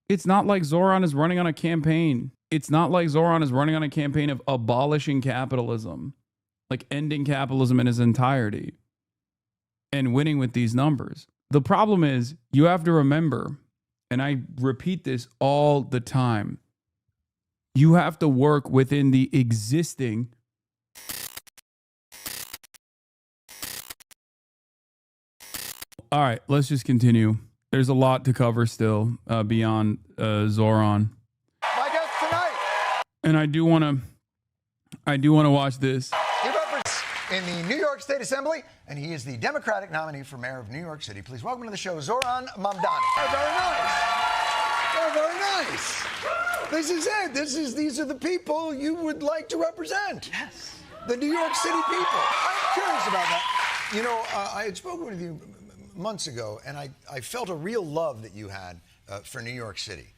It's not like Zohran is running on a campaign. It's not like Zohran is running on a campaign of abolishing capitalism, like ending capitalism in its entirety and winning with these numbers. The problem is you have to remember, and I repeat this all the time, you have to work within the existing All right, let's just continue. There's a lot to cover still beyond Zohran. My guest tonight. And I do want to watch this. He represents in the New York State Assembly, and he is the Democratic nominee for mayor of New York City. Please welcome to the show, Zohran Mamdani. Oh, very nice. This is it. These are the people you would like to represent. Yes. The New York City people. I'm curious about that. You know, I had spoken with you months ago, and I felt a real love that you had for New York City.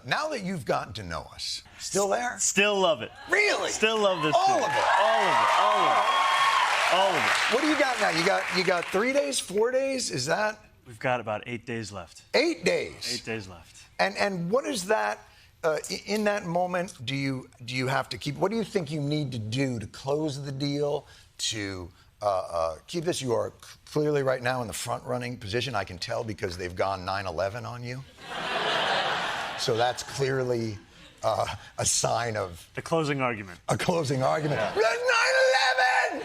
Now that you've gotten to know us, still there? Still love it. Really? Still love this All city. of it? All of it. What do you got now? You got 3 days, 4 days? Is that? We've got about 8 days left. 8 days? 8 days left. And what is that, in that moment, do you have to keep, what do you think you need to do to close the deal, to keep this? You are clearly right now in the front-running position. I can tell because they've gone 9/11 on you. So that's clearly a sign of... The closing argument. A closing argument. Yeah. 9/11!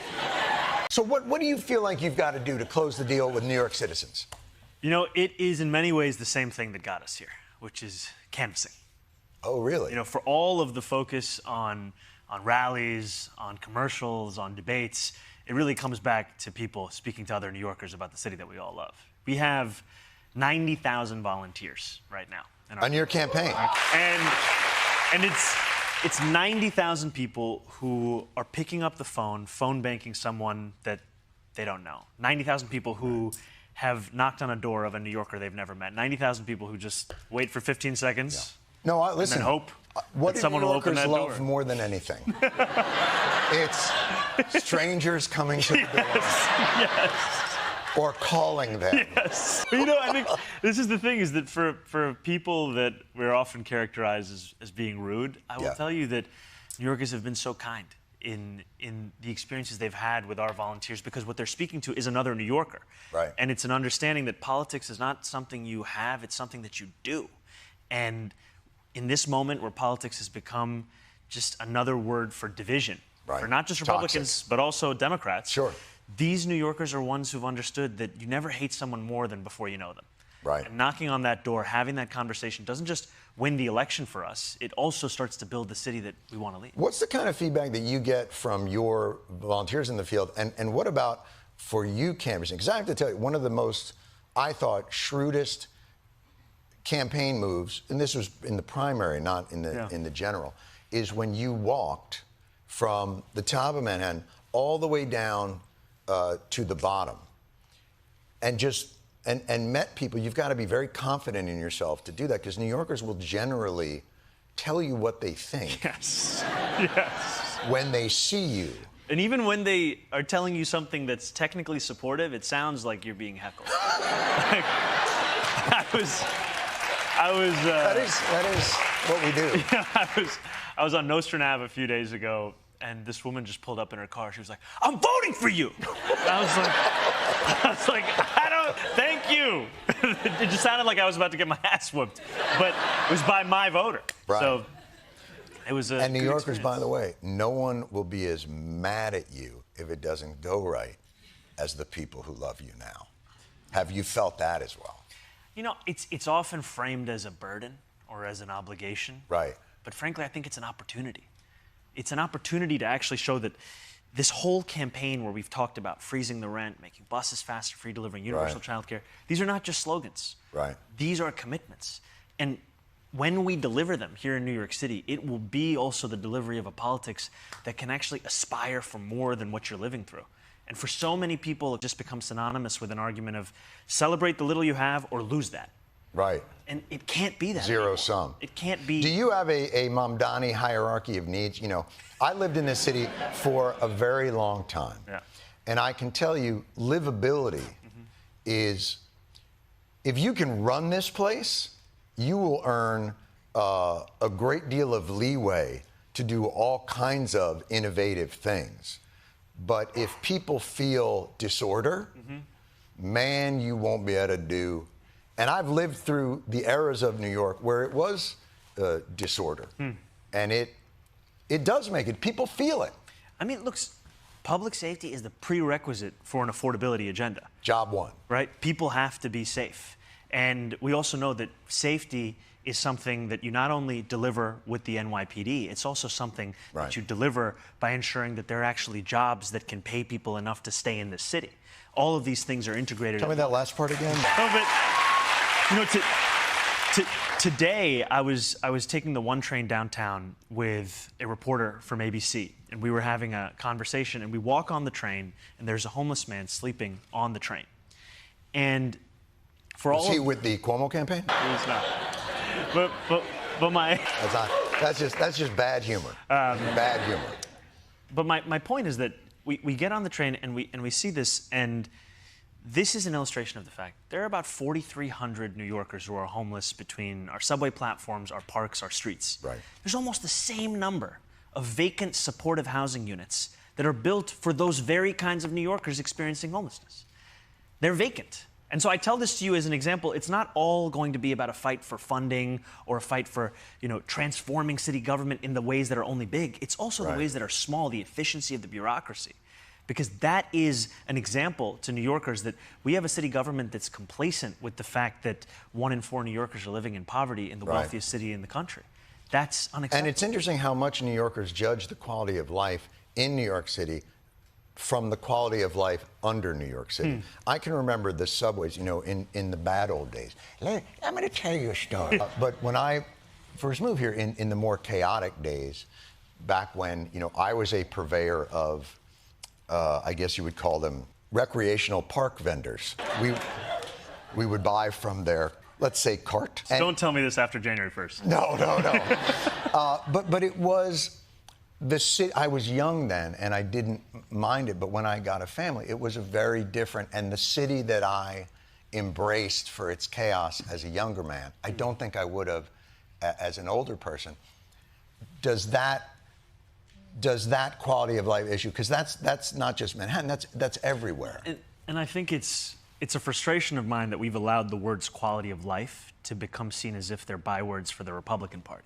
So what do you feel like you've got to do to close the deal with New York citizens? You know, it is in many ways the same thing that got us here, which is canvassing. Oh, really? You know, for all of the focus on rallies, on commercials, on debates, it really comes back to people speaking to other New Yorkers about the city that we all love. We have 90,000 volunteers right now. On your campaign. And it's 90,000 people who are picking up the phone banking someone that they don't know. 90,000 people who have knocked on a door of a New Yorker they've never met. 90,000 people who just wait for 15 seconds. Yeah. No, listen. And then hope what that someone will open that door. What do New Yorkers love more than anything? It's strangers coming to the door. Yes. Or calling them. Yes. You know, I think this is the thing, is that for people that we're often characterized as being rude, I will tell you that New Yorkers have been so kind in the experiences they've had with our volunteers, because what they're speaking to is another New Yorker. Right. And it's an understanding that politics is not something you have, it's something that you do. And in this moment where politics has become just another word for division, for not just Republicans, but also Democrats. Sure. These New Yorkers are ones who've understood that you never hate someone more than before you know them. Right. And knocking on that door, having that conversation doesn't just win the election for us, it also starts to build the city that we want to lead. What's the kind of feedback that you get from your volunteers in the field? And what about for you canvassing? Because I have to tell you, one of the most, I thought, shrewdest campaign moves, and this was in the primary, not in the general, is when you walked from the top of Manhattan all the way down to the bottom, and just and met people. You've got to be very confident in yourself to do that, because New Yorkers will generally tell you what they think. Yes. Yes. When they see you. And even when they are telling you something that's technically supportive, it sounds like you're being heckled. Like, I was. That is what we do. Yeah, I was on Nostrand Ave a few days ago, and this woman just pulled up in her car. She was like, "I'm voting for you." And I was like, I don't. Thank you. It just sounded like I was about to get my ass whooped, but it was by my voter. Right. So it was a. And New Yorkers, experience. by the way, no one will be as mad at you if it doesn't go right as the people who love you now. Have you felt that as well? You know, it's often framed as a burden or as an obligation. Right. But frankly, I think it's an opportunity. It's an opportunity to actually show that this whole campaign where we've talked about freezing the rent, making buses faster, free delivering, universal childcare, these are not just slogans. Right. These are commitments. And when we deliver them here in New York City, it will be also the delivery of a politics that can actually aspire for more than what you're living through. And for so many people, it just becomes synonymous with an argument of celebrate the little you have or lose that. Right. And it can't be that. Zero sum. It can't be. Do you have a Mamdani hierarchy of needs? You know, I lived in this city for a very long time. Yeah. And I can tell you, livability is, if you can run this place, you will earn a great deal of leeway to do all kinds of innovative things. But if people feel disorder, man, you won't be able to do. And I've lived through the eras of New York where it was disorder. And it does make it, people feel it. I mean, look, public safety is the prerequisite for an affordability agenda. Job one. Right? People have to be safe. And we also know that safety is something that you not only deliver with the NYPD, it's also something that you deliver by ensuring that there are actually jobs that can pay people enough to stay in the city. All of these things are integrated. Tell me that last part again. No, but, you know, today I was taking the 1 train downtown with a reporter from ABC, and we were having a conversation, and we walk on the train, and there's a homeless man sleeping on the train. And for all Was he with the Cuomo campaign? He's not. But my that's just bad humor. Bad humor. But my point is that we get on the train and we see this, and this is an illustration of the fact there are about 4,300 New Yorkers who are homeless between our subway platforms, our parks, our streets. Right. There's almost the same number of vacant supportive housing units that are built for those very kinds of New Yorkers experiencing homelessness. They're vacant. And so I tell this to you as an example. It's not all going to be about a fight for funding or a fight for, you know, transforming city government in the ways that are only big. It's also the ways that are small, the efficiency of the bureaucracy. Because that is an example to New Yorkers that we have a city government that's complacent with the fact that 1 in 4 New Yorkers are living in poverty in the wealthiest city in the country. That's unacceptable. And it's interesting how much New Yorkers judge the quality of life in New York City from the quality of life under New York City. I can remember the subways, you know, in the bad old days. I'm going to tell you a story. But when I first moved here, in the more chaotic days, back when, you know, I was a purveyor of, I guess you would call them recreational park vendors. We would buy from their, let's say, cart. So don't tell me this after January 1st. No. But it was the city. I was young then, and I didn't mind it. But when I got a family, it was a very different. And the city that I embraced for its chaos as a younger man, I don't think I would have as an older person. Does that quality of life issue? Because that's not just Manhattan. That's everywhere. And I think it's a frustration of mine that we've allowed the words quality of life to become seen as if they're bywords for the Republican Party.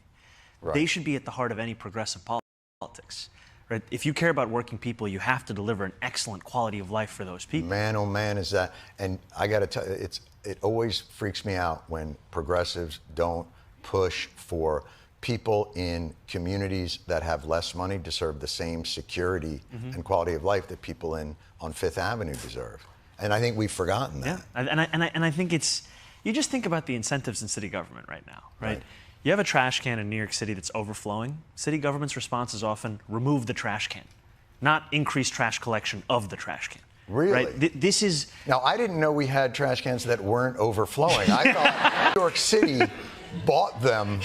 Right. They should be at the heart of any progressive politics. Right? If you care about working people, you have to deliver an excellent quality of life for those people. Man, oh man, is that. And I got to tell you, it always freaks me out when progressives don't push for people in communities that have less money deserve the same security and quality of life that people on Fifth Avenue deserve. And I think we've forgotten that. Yeah, and I think it's, you just think about the incentives in city government right now, right? You have a trash can in New York City that's overflowing. City government's response is often remove the trash can, not increase trash collection of the trash can. Really? Right? This is... Now, I didn't know we had trash cans that weren't overflowing. I thought New York City bought them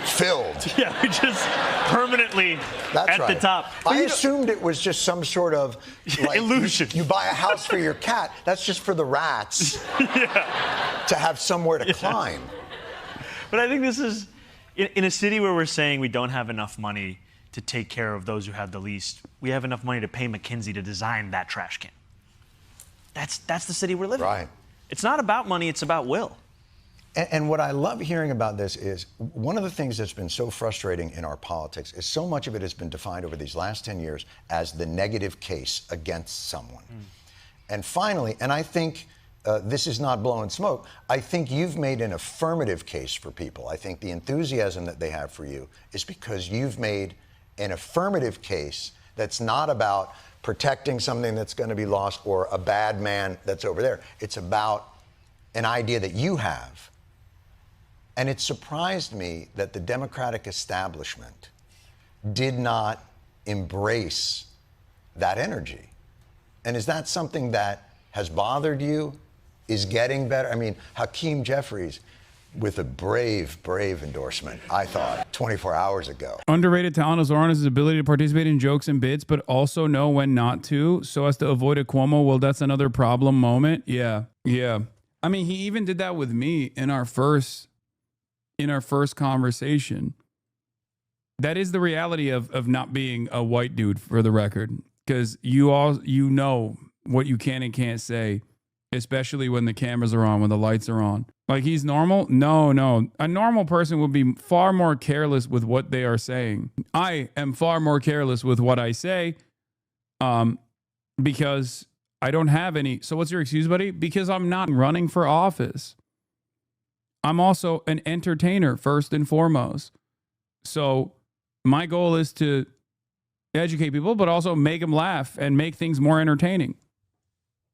filled. Yeah, we just permanently at the top. I assumed it was just some sort of like, illusion. You buy a house for your cat. That's just for the rats to have somewhere to climb. But I think this is, in a city where we're saying we don't have enough money to take care of those who have the least, we have enough money to pay McKinsey to design that trash can. That's the city we're living in. Right. It's not about money, it's about will. And what I love hearing about this is one of the things that's been so frustrating in our politics is so much of it has been defined over these last 10 years as the negative case against someone. And finally, and I think this is not blowing smoke, I think you've made an affirmative case for people. I think the enthusiasm that they have for you is because you've made an affirmative case that's not about protecting something that's going to be lost or a bad man that's over there. It's about an idea that you have. And it surprised me that the Democratic establishment did not embrace that energy. And is that something that has bothered you, is getting better? I mean, Hakeem Jeffries with a brave endorsement, I thought, 24 hours ago. Underrated talent of Zohran is his ability to participate in jokes and bits, but also know when not to, so as to avoid a Cuomo, well, that's another problem moment. Yeah. I mean, he even did that with me in our first in our first conversation. That is the reality of not being a white dude, for the record, because you know what you can and can't say, especially when the cameras are on, when the lights are on. Like, he's normal? No. A normal person would be far more careless with what they are saying. I am far more careless with what I say because I don't have any. So what's your excuse, buddy? Because I'm not running for office. I'm also an entertainer, first and foremost. So my goal is to educate people, but also make them laugh and make things more entertaining.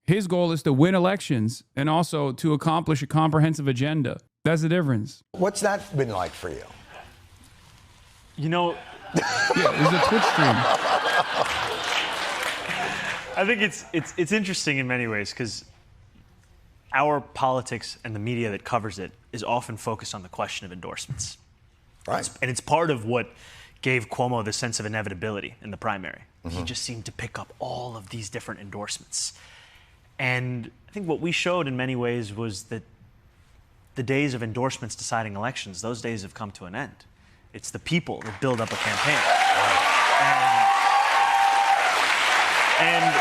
His goal is to win elections and also to accomplish a comprehensive agenda. That's the difference. What's that been like for you? You know, yeah, it was a Twitch stream. I think it's interesting in many ways because our politics and the media that covers it is often focused on the question of endorsements. Right. And it's part of what gave Cuomo the sense of inevitability in the primary. He just seemed to pick up all of these different endorsements. And I think what we showed in many ways was that the days of endorsements deciding elections, those days have come to an end. It's the people that build up a campaign. And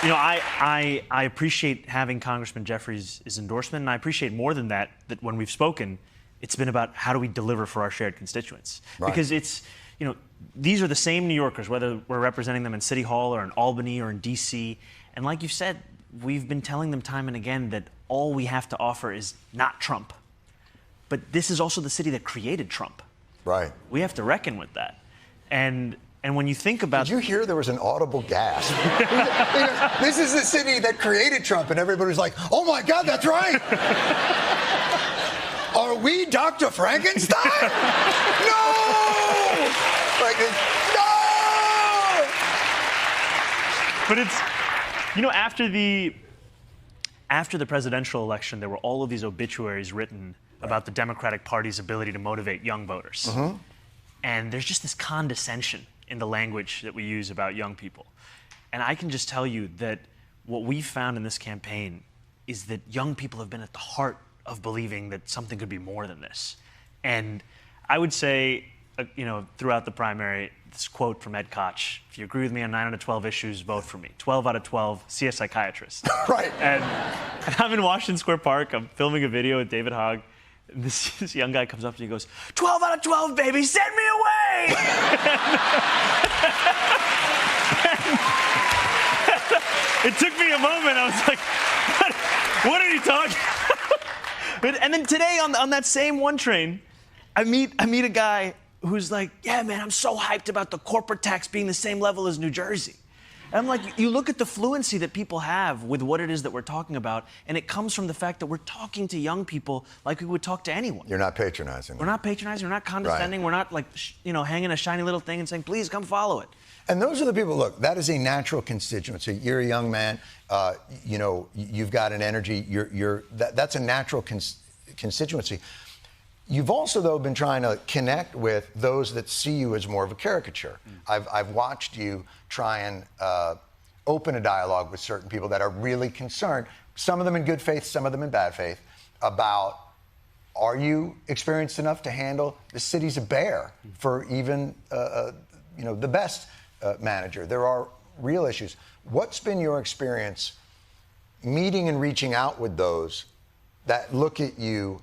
you know, I appreciate having Congressman Jeffries' endorsement, and I appreciate more than that when we've spoken, it's been about how do we deliver for our shared constituents. Right. Because it's, you know, these are the same New Yorkers, whether we're representing them in City Hall or in Albany or in D.C. And like you've said, we've been telling them time and again that all we have to offer is not Trump. But this is also the city that created Trump. Right. We have to reckon with that. And when you think about... Did you hear there was an audible gasp? This is the city that created Trump, and everybody was like, oh my God, that's right! Are we Dr. Frankenstein? No! Like, no! But it's, you know, after the presidential election, there were all of these obituaries written about the Democratic Party's ability to motivate young voters. And there's just this condescension in the language that we use about young people. And I can just tell you that what we found in this campaign is that young people have been at the heart of believing that something could be more than this. And I would say, you know, throughout the primary, this quote from Ed Koch, if you agree with me on 9 out of 12 issues, vote for me. 12 out of 12, see a psychiatrist. Right. And I'm in Washington Square Park, I'm filming a video with David Hogg, and this young guy comes up to me and goes, 12 out of 12, baby, send me away! It took me a moment, I was like, what are you talking about? And then today on that same one train, I meet a guy who's like, yeah, man, I'm so hyped about the corporate tax being the same level as New Jersey. And I'm like, you look at the fluency that people have with what it is that we're talking about, and it comes from the fact that we're talking to young people like we would talk to anyone. You're not patronizing them. We're not patronizing, we're not condescending, Right. We're not like, you know, hanging a shiny little thing and saying, please come follow it. And those are the people, look, that is a natural constituency. You're a young man, you know, you've got an energy, that's a natural constituency. You've also, though, been trying to connect with those that see you as more of a caricature. I've watched you try and open a dialogue with certain people that are really concerned, some of them in good faith, some of them in bad faith, about, are you experienced enough to handle the city's a bear for even, you know, the best manager? There are real issues. What's been your experience meeting and reaching out with those that look at you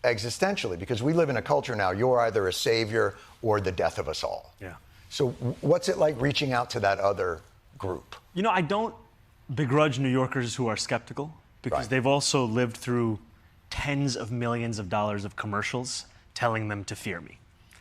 existentially? Because we live in a culture now, you're either a savior or the death of us all. Yeah. So what's it like reaching out to that other group? You know, I don't begrudge New Yorkers who are skeptical, because Right. they've also lived through tens of millions of dollars of commercials telling them to fear me.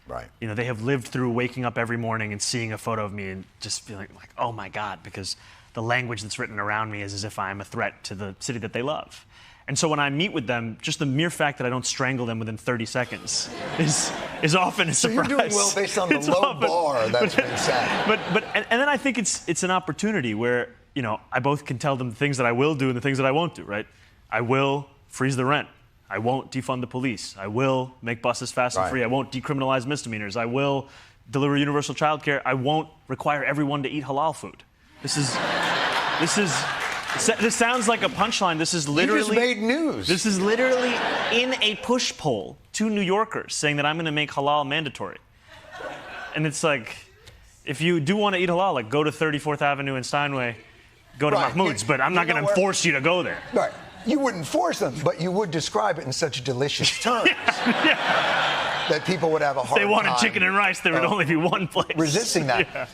Right. You know, they have lived through waking up every morning and seeing a photo of me and just feeling like, oh my God, because the language that's written around me is as if I'm a threat to the city that they love. And so when I meet with them, just the mere fact that I don't strangle them within 30 seconds is often a surprise. So you're doing well based on the low bar that's been set. But then I think it's an opportunity where, you know, I both can tell them the things that I will do and the things that I won't do, right? I will freeze the rent. I won't defund the police. I will make buses fast and free. I won't decriminalize misdemeanors. I will deliver universal child care. I won't require everyone to eat halal food. This is This sounds like a punchline. This is literally. You just made news. This is literally in a push poll to New Yorkers saying that I'm going to make halal mandatory. And it's like, if you do want to eat halal, like go to 34th Avenue in Steinway, go to Mahmoud's, but I'm not going to force you to go there. Right. You wouldn't force them, but you would describe it in such delicious terms that people would have a hard time. If they wanted chicken and rice, there would only be one place. Resisting that. Yeah.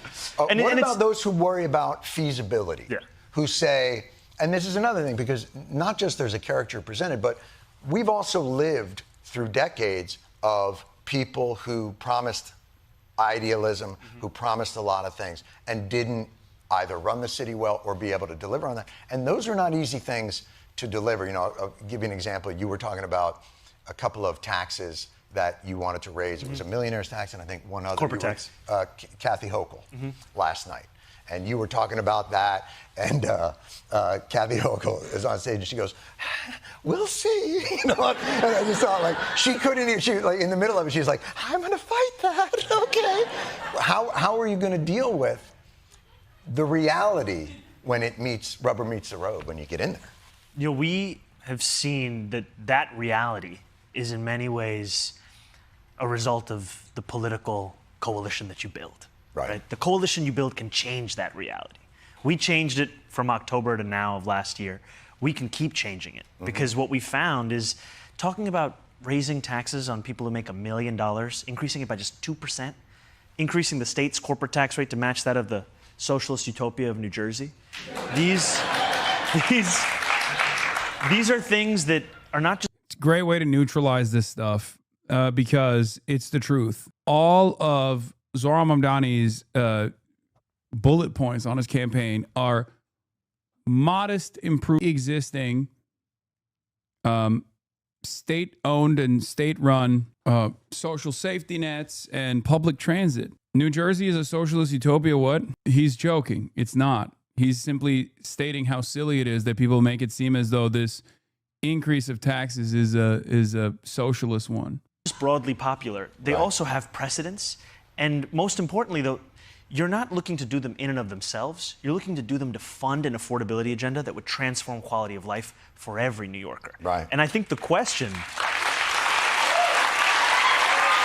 What about those who worry about feasibility? Yeah. Who say, and this is another thing, because not just there's a caricature presented, but we've also lived through decades of people who promised idealism, who promised a lot of things, and didn't either run the city well or be able to deliver on that. And those are not easy things to deliver. You know, I'll give you an example. You were talking about a couple of taxes that you wanted to raise. It was a millionaire's tax and I think one other. Corporate tax. Kathy Hochul last night. And you were talking about that, and Kathy Hochul is on stage, and she goes, "We'll see." You know, and I just thought, like, she couldn't even. She, like, in the middle of it, she was like, "I'm going to fight that." Okay. How are you going to deal with the reality when rubber meets the road when you get in there? You know, we have seen that reality is in many ways a result of the political coalition that you build. Right. The coalition you build can change that reality. We changed it from October to now of last year. We can keep changing it because what we found is talking about raising taxes on people who make $1 million, increasing it by just 2%, increasing the state's corporate tax rate to match that of the socialist utopia of New Jersey. These are things that are not just. It's a great way to neutralize this stuff because it's the truth. All of Zohran Mamdani's bullet points on his campaign are modest improvement existing state-owned and state-run social safety nets and public transit. New Jersey is a socialist utopia. What? He's joking. It's not. He's simply stating how silly it is that people make it seem as though this increase of taxes is a socialist one. Just broadly popular. They also have precedents. And most importantly, though, you're not looking to do them in and of themselves. You're looking to do them to fund an affordability agenda that would transform quality of life for every New Yorker. Right. And I think the question.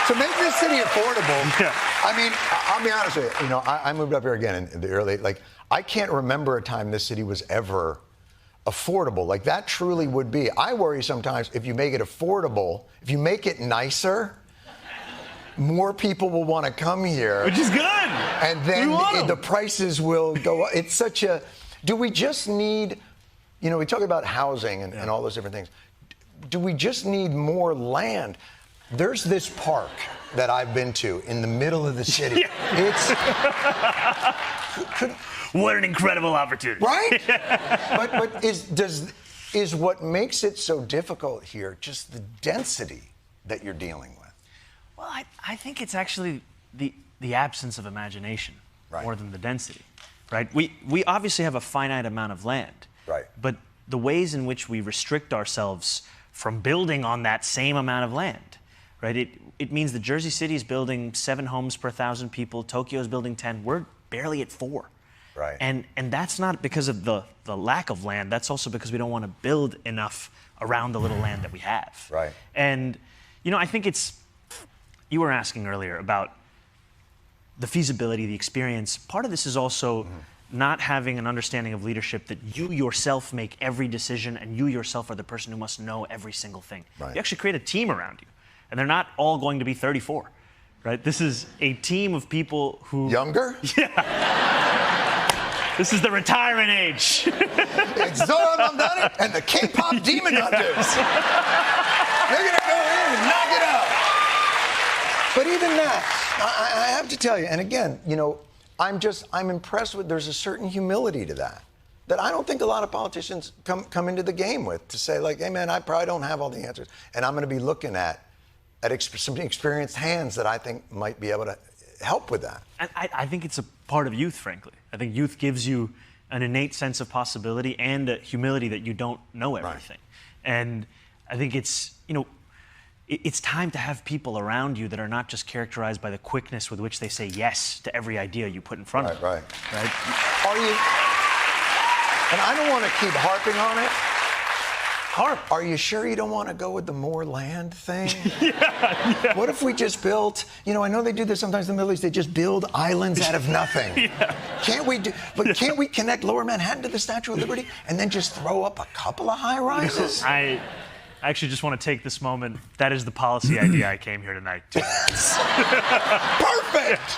To make this city affordable, I mean, I'll be honest with you. You know, I moved up here again in the early, like, I can't remember a time this city was ever affordable. Like, that truly would be. I worry sometimes if you make it affordable, if you make it nicer, more people will want to come here. Which is good. And then the prices will go up. It's such a, do we just need, you know, we talk about housing and all those different things. Do we just need more land? There's this park that I've been to in the middle of the city. It's, what an incredible opportunity. Right? But is what makes it so difficult here just the density that you're dealing with? Well, I think it's actually the absence of imagination more than the density, right? We obviously have a finite amount of land, but the ways in which we restrict ourselves from building on that same amount of land, right? It means that Jersey City is building 7 homes per 1,000 people, Tokyo is building 10, we're barely at 4. Right. And that's not because of the lack of land, that's also because we don't want to build enough around the little land that we have. Right. And, you know, I think you were asking earlier about the feasibility, the experience. Part of this is also not having an understanding of leadership that you yourself make every decision and you yourself are the person who must know every single thing. Right. You actually create a team around you, and they're not all going to be 34, right? This is a team of people who... Younger? This is the retirement age. It's Zohran Mamdani and the K-pop Demon Hunters. They're going to go in and knock it out. But even that, I have to tell you, and again, you know, I'm impressed with, there's a certain humility to that I don't think a lot of politicians come into the game with, to say, like, hey man, I probably don't have all the answers, and I'm going to be looking at some experienced hands that I think might be able to help with that. I think it's a part of youth, frankly. I think youth gives you an innate sense of possibility and a humility that you don't know everything. Right. And I think it's, you know, it's time to have people around you that are not just characterized by the quickness with which they say yes to every idea you put in front of them. Right. Right? Are you... And I don't want to keep harping on it. Harp. Are you sure you don't want to go with the more land thing? Yeah. What if we just built, I know they do this sometimes in the Middle East, they just build islands out of nothing. Yeah. Can't we connect Lower Manhattan to the Statue of Liberty and then just throw up a couple of high rises? I actually just want to take this moment. That is the policy idea I came here tonight to. Perfect!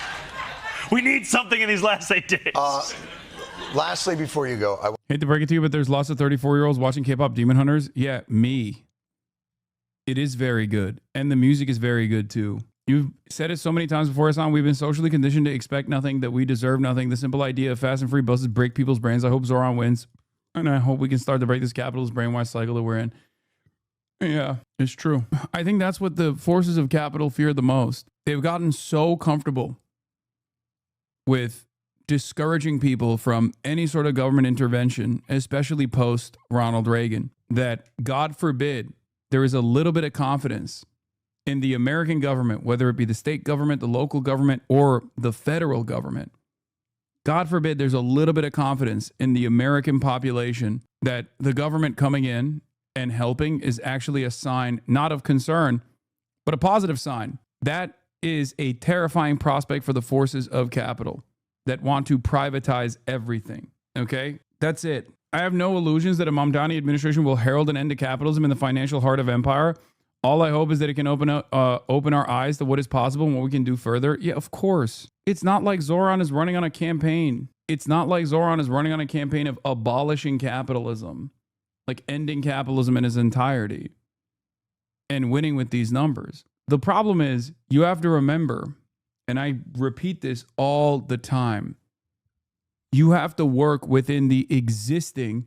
We need something in these last 8 days. Lastly, before you go, Hate to break it to you, but there's lots of 34-year-olds watching K-pop Demon Hunters. Yeah, me. It is very good. And the music is very good, too. You've said it so many times before, Hasan. We've been socially conditioned to expect nothing, that we deserve nothing. The simple idea of fast and free buses break people's brains. I hope Zohran wins. And I hope we can start to break this capitalist brainwash cycle that we're in. Yeah, it's true. I think that's what the forces of capital fear the most. They've gotten so comfortable with discouraging people from any sort of government intervention, especially post Ronald Reagan, that God forbid there is a little bit of confidence in the American government, whether it be the state government, the local government, or the federal government. God forbid there's a little bit of confidence in the American population that the government coming in and helping is actually a sign, not of concern, but a positive sign. That is a terrifying prospect for the forces of capital that want to privatize everything. Okay? That's it. I have no illusions that a Mamdani administration will herald an end to capitalism in the financial heart of empire. All I hope is that it can open our eyes to what is possible and what we can do further. Yeah, of course. It's not like Zohran is running on a campaign. It's not like Zohran is running on a campaign of abolishing capitalism, like ending capitalism in its entirety and winning with these numbers. The problem is you have to remember, and I repeat this all the time, you have to work within the existing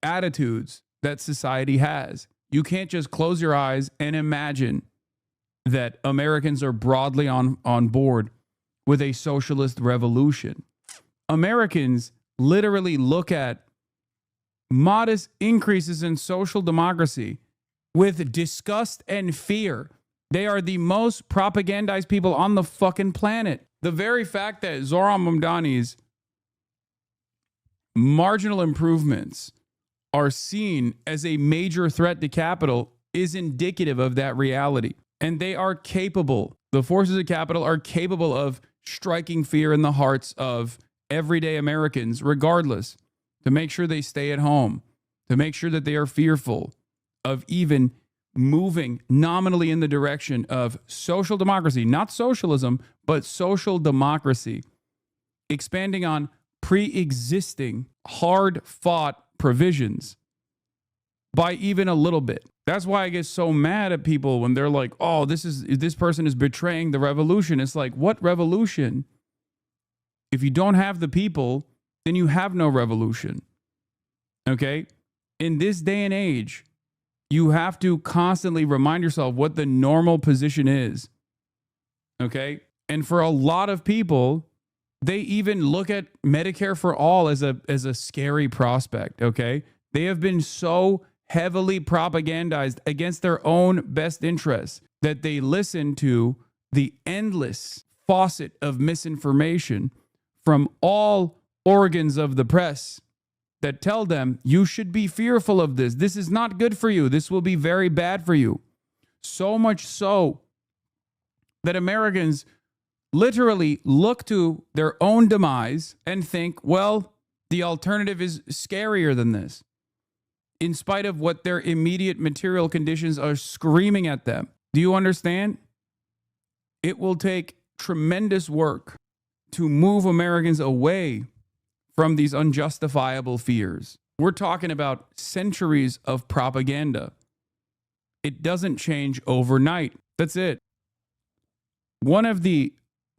attitudes that society has. You can't just close your eyes and imagine that Americans are broadly on board with a socialist revolution. Americans literally look at modest increases in social democracy with disgust and fear. They are the most propagandized people on the fucking planet. The very fact that Zohran Mamdani's marginal improvements are seen as a major threat to capital is indicative of that reality. And they are capable, the forces of capital are capable of striking fear in the hearts of everyday Americans, regardless, to make sure they stay at home, to make sure that they are fearful of even moving nominally in the direction of social democracy, not socialism, but social democracy, expanding on pre-existing, hard-fought provisions by even a little bit. That's why I get so mad at people when they're like, oh, this person is betraying the revolution. It's like, what revolution? If you don't have the people, then you have no revolution. Okay? In this day and age, you have to constantly remind yourself what the normal position is. Okay? And for a lot of people, they even look at Medicare for all as a scary prospect. Okay? They have been so heavily propagandized against their own best interests that they listen to the endless faucet of misinformation from all organs of the press that tell them you should be fearful of this. This is not good for you. This will be very bad for you. So much so that Americans literally look to their own demise and think, well, the alternative is scarier than this, in spite of what their immediate material conditions are screaming at them. Do you understand? It will take tremendous work to move Americans away from these unjustifiable fears. We're talking about centuries of propaganda. It doesn't change overnight. That's it. One of the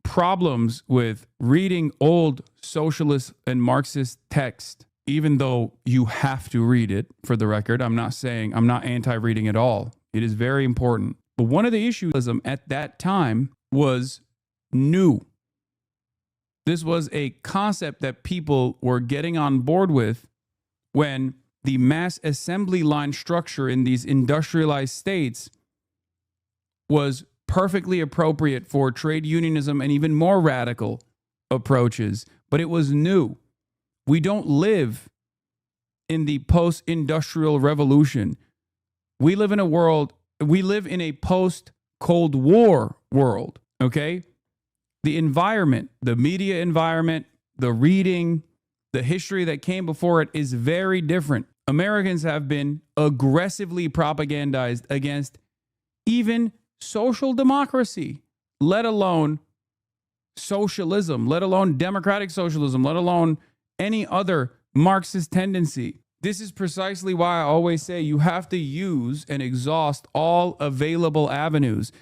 problems with reading old socialist and Marxist text, even though you have to read it, for the record, I'm not anti-reading at all. It is very important. But one of the issues at that time was new. This was a concept that people were getting on board with when the mass assembly line structure in these industrialized states was perfectly appropriate for trade unionism and even more radical approaches, but it was new. We don't live in the post-industrial revolution. We live in a post-Cold War world, okay? The environment, the media environment, the reading, the history that came before it is very different. Americans have been aggressively propagandized against even social democracy, let alone socialism, let alone democratic socialism, let alone any other Marxist tendency. This is precisely why I always say you have to use and exhaust all available avenues.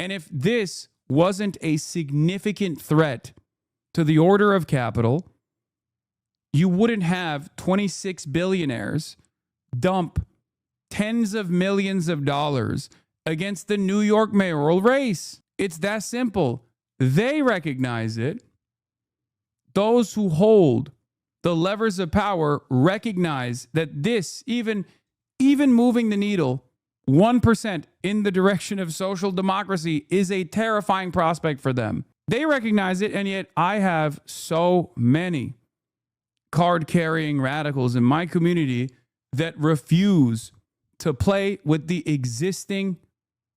And if this wasn't a significant threat to the order of capital, you wouldn't have 26 billionaires dump tens of millions of dollars against the New York mayoral race. It's that simple. They recognize it. Those who hold the levers of power recognize that this, even moving the needle 1% in the direction of social democracy, is a terrifying prospect for them. They recognize it, and yet I have so many card-carrying radicals in my community that refuse to play with the existing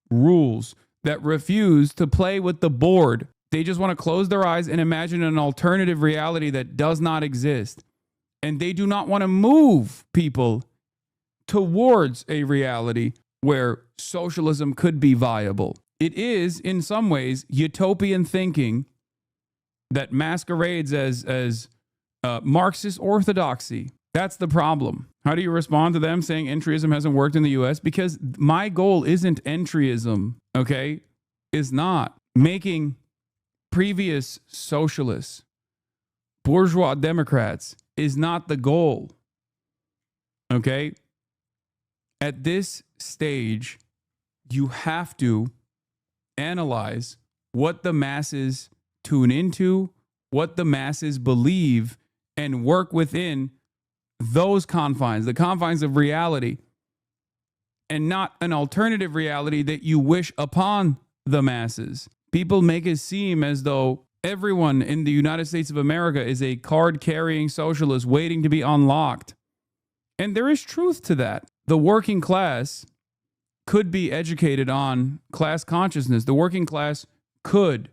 rules, that refuse to play with the board. They just want to close their eyes and imagine an alternative reality that does not exist. And they do not want to move people towards a reality where socialism could be viable. It is, in some ways, utopian thinking that masquerades as Marxist orthodoxy. That's the problem. How do you respond to them saying entryism hasn't worked in the US? Because my goal isn't entryism, okay? Is not making previous socialists, bourgeois Democrats, is not the goal, okay? At this stage, you have to analyze what the masses tune into, what the masses believe, and work within those confines, the confines of reality, and not an alternative reality that you wish upon the masses. People make it seem as though everyone in the United States of America is a card-carrying socialist waiting to be unlocked. And there is truth to that. The working class could be educated on class consciousness. The working class could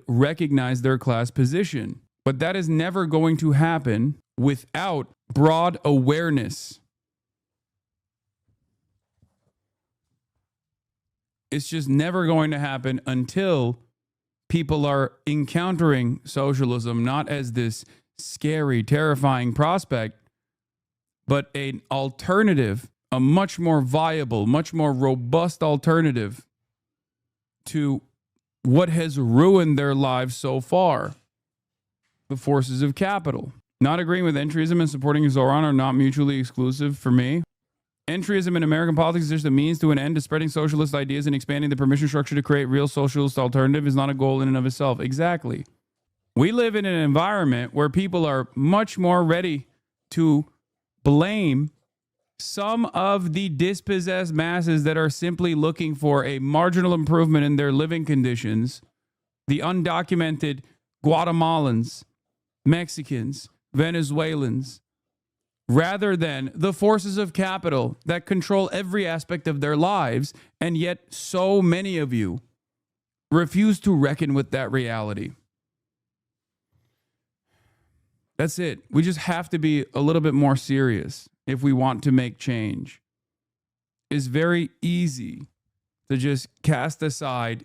recognize their class position. But that is never going to happen without broad awareness. It's just never going to happen until people are encountering socialism not as this scary, terrifying prospect, but an alternative, a much more viable, much more robust alternative to what has ruined their lives so far. The forces of capital. Not agreeing with entryism and supporting Zohran are not mutually exclusive for me. Entryism in American politics is just a means to an end to spreading socialist ideas and expanding the permission structure to create real socialist alternative is not a goal in and of itself. Exactly. We live in an environment where people are much more ready to blame some of the dispossessed masses that are simply looking for a marginal improvement in their living conditions, the undocumented Guatemalans, Mexicans, Venezuelans, rather than the forces of capital that control every aspect of their lives. And yet so many of you refuse to reckon with that reality. That's it. We just have to be a little bit more serious if we want to make change. It's very easy to just cast aside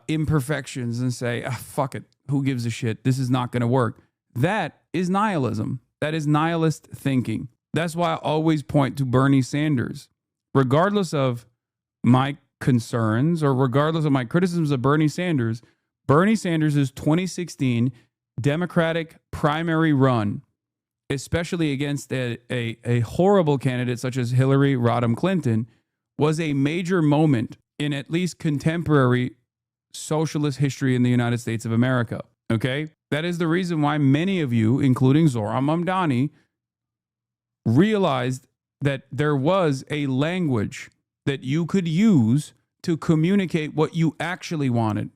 imperfections and say, fuck it, who gives a shit? This is not going to work. That is nihilism. That is nihilist thinking. That's why I always point to Bernie Sanders. Regardless of my concerns or regardless of my criticisms of Bernie Sanders' 2016 Democratic primary run, especially against a horrible candidate such as Hillary Rodham Clinton, was a major moment in at least contemporary socialist history in the United States of America. Okay? That is the reason why many of you, including Zohran Mamdani, realized that there was a language that you could use to communicate what you actually wanted.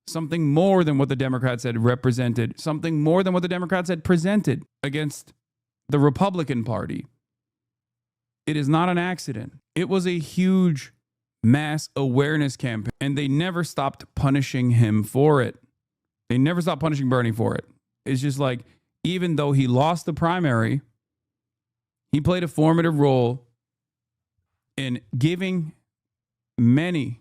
something more than what the Democrats had represented, something more than what the Democrats had presented against the Republican Party. It is not an accident. It was a huge mass awareness campaign, and they never stopped punishing him for it. They never stopped punishing Bernie for it. It's just like, even though he lost the primary, he played a formative role in giving many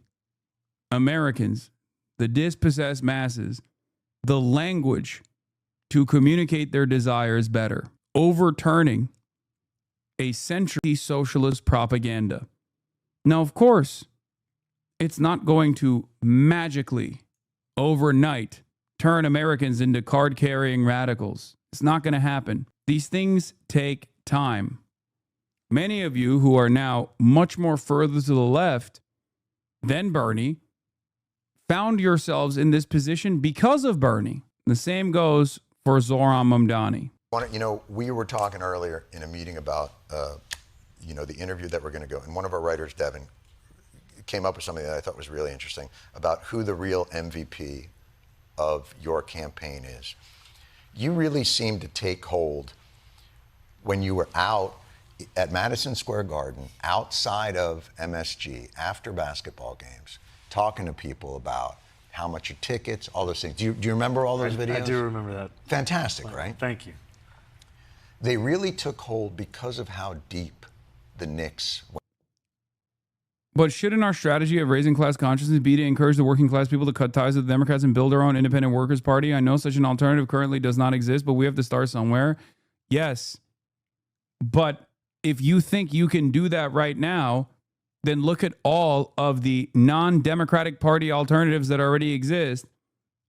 Americans, the dispossessed masses, the language to communicate their desires better, overturning a century socialist propaganda. Now, of course, it's not going to magically, overnight, turn Americans into card-carrying radicals. It's not going to happen. These things take time. Many of you who are now much more further to the left than Bernie found yourselves in this position because of Bernie. The same goes for Zohran Mamdani. You know, we were talking earlier in a meeting about, the interview that we're going to go. And one of our writers, Devin, came up with something that I thought was really interesting about who the real MVP of your campaign is. You really seemed to take hold when you were out at Madison Square Garden, outside of MSG, after basketball games, talking to people about how much your tickets, all those things. Do you remember all those videos? I do remember that. Fantastic, right? Thank you. They really took hold because of how deep the Knicks went. But shouldn't our strategy of raising class consciousness be to encourage the working class people to cut ties with the Democrats and build our own independent workers' party? I know such an alternative currently does not exist, but we have to start somewhere. Yes. But if you think you can do that right now, then look at all of the non-Democratic Party alternatives that already exist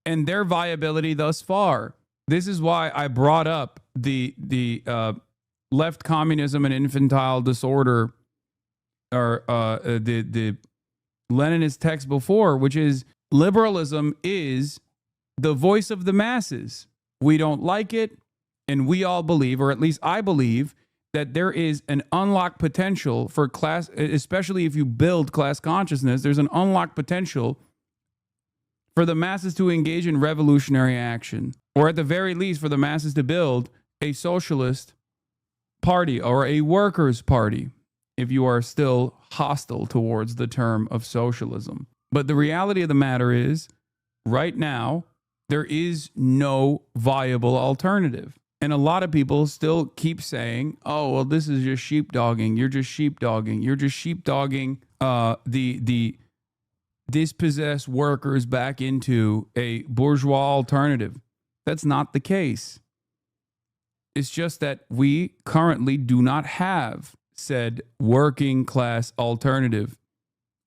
and their viability thus far. This is why I brought up the left communism and infantile disorder, or the Leninist text before, which is liberalism is the voice of the masses. We don't like it, and we all believe, or at least I believe, that there is an unlocked potential for class, especially if you build class consciousness, there's an unlocked potential for the masses to engage in revolutionary action, or at the very least for the masses to build a socialist party or a workers' party, if you are still hostile towards the term of socialism. But the reality of the matter is, right now, there is no viable alternative. And a lot of people still keep saying, oh, well, this is just sheepdogging. You're just sheepdogging. You're just sheepdogging the dispossessed workers back into a bourgeois alternative. That's not the case. It's just that we currently do not have said working class alternative.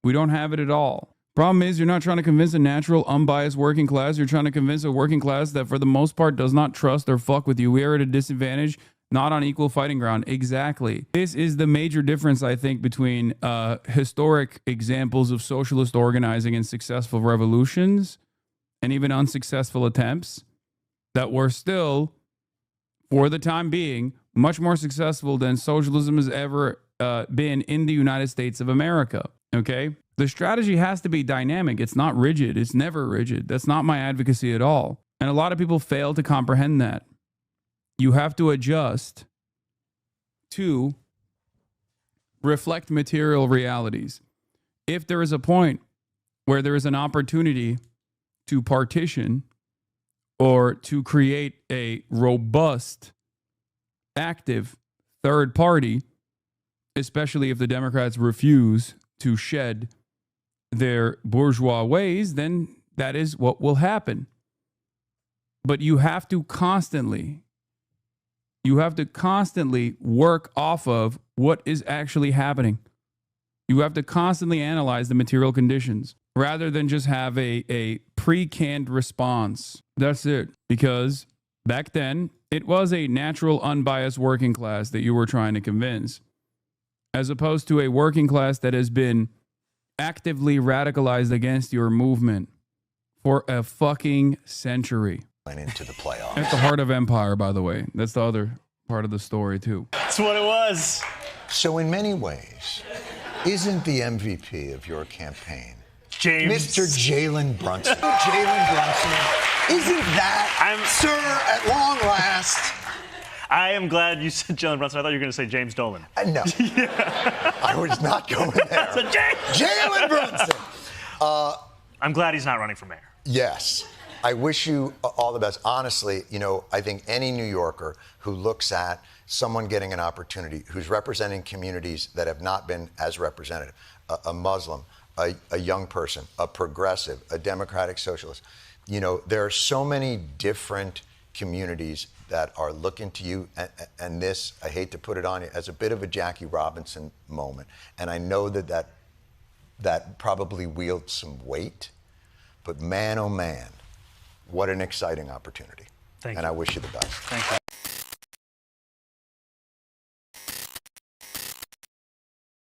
We don't have it at all. Problem is, you're not trying to convince a natural, unbiased working class. You're trying to convince a working class that for the most part does not trust or fuck with you. We are at a disadvantage, not on equal fighting ground. Exactly. This is the major difference, I think, between historic examples of socialist organizing and successful revolutions and even unsuccessful attempts that were still, for the time being, much more successful than socialism has ever been in the United States of America. Okay? The strategy has to be dynamic. It's not rigid. It's never rigid. That's not my advocacy at all. And a lot of people fail to comprehend that. You have to adjust to reflect material realities. If there is a point where there is an opportunity to partition or to create a robust, active third party, especially if the Democrats refuse to shed their bourgeois ways, then that is what will happen. But you have to constantly work off of what is actually happening. You have to constantly analyze the material conditions rather than just have a pre-canned response. That's it. Because back then, it was a natural, unbiased working class that you were trying to convince, as opposed to a working class that has been actively radicalized against your movement for a fucking century. Into the playoffs. At the heart of empire, by the way. That's the other part of the story, too. That's what it was. So in many ways, isn't the MVP of your campaign James. Mr. Jalen Brunson. Jalen Brunson. Isn't that, sir, at long last? I am glad you said Jalen Brunson. I thought you were going to say James Dolan. No. I was not going there. So Jalen Brunson. I'm glad he's not running for mayor. Yes. I wish you all the best. Honestly, you know, I think any New Yorker who looks at someone getting an opportunity, who's representing communities that have not been as represented, a Muslim, a young person, a progressive, a democratic socialist, you know, there are so many different communities that are looking to you, and this, I hate to put it on you, as a bit of a Jackie Robinson moment. And I know that probably wields some weight, but man, oh man, what an exciting opportunity. Thank you. And I wish you the best. Thank you.